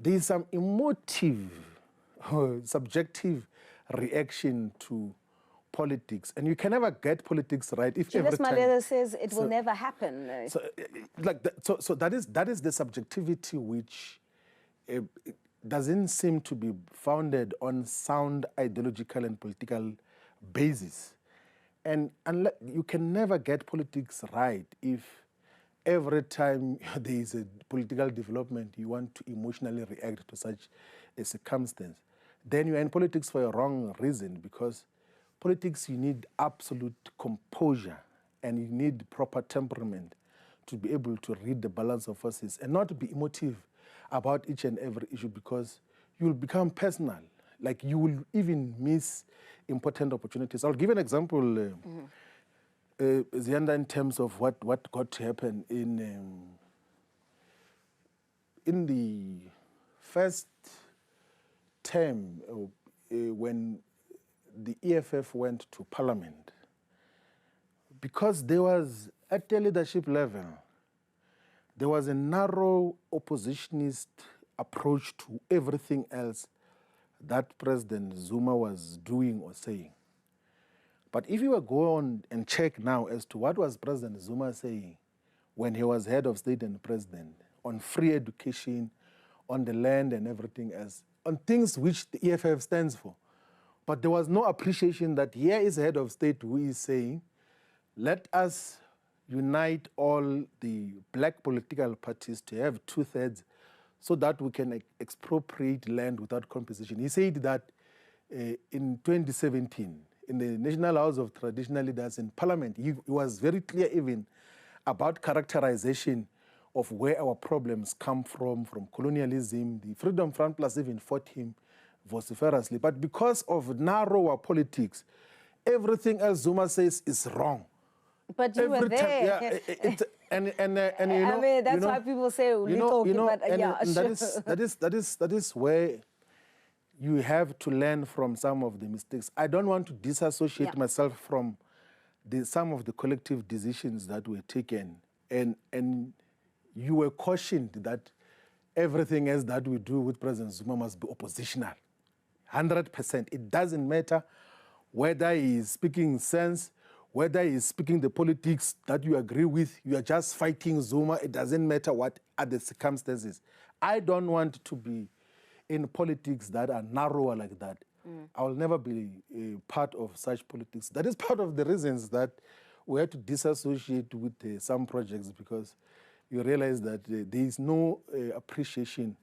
there is some emotive, subjective reaction to politics, and you can never get politics right if Julius every time... Malema says it will never happen. So that is the subjectivity which doesn't seem to be founded on sound ideological and political basis. And you can never get politics right if every time there is a political development, you want to emotionally react to such a circumstance. Then you are in politics for a wrong reason, because politics, you need absolute composure and you need proper temperament to be able to read the balance of forces and not to be emotive about each and every issue, because you will become personal. Like, you will even miss important opportunities. I'll give an example, Zianda, in terms of what got to happen in the first term when the EFF went to Parliament. Because there was, at the leadership level, there was a narrow oppositionist approach to everything else that President Zuma was doing or saying. But if you were go on and check now as to what was President Zuma saying when he was head of state and president, on free education, on the land and everything else, on things which the EFF stands for. But there was no appreciation that here is a head of state who is saying, let us unite all the black political parties to have 2/3 so that we can expropriate land without compensation. He said that in 2017, in the National House of Traditional Leaders in Parliament, he was very clear even about characterization of where our problems come from colonialism. The Freedom Front Plus even fought him vociferously. But because of narrower politics, everything else Zuma says is wrong. But you were there. And you know, I mean, that's why people say little, that is where you have to learn from some of the mistakes. I don't want to disassociate myself from some of the collective decisions that were taken. And you were cautioned that everything else that we do with President Zuma must be oppositional. 100%. It doesn't matter whether he is speaking sense, whether he is speaking the politics that you agree with, you are just fighting Zuma. It doesn't matter what are the circumstances. I don't want to be in politics that are narrower like that. I will never be a part of such politics. That is part of the reasons that we had to disassociate with some projects, because you realize that there is no appreciation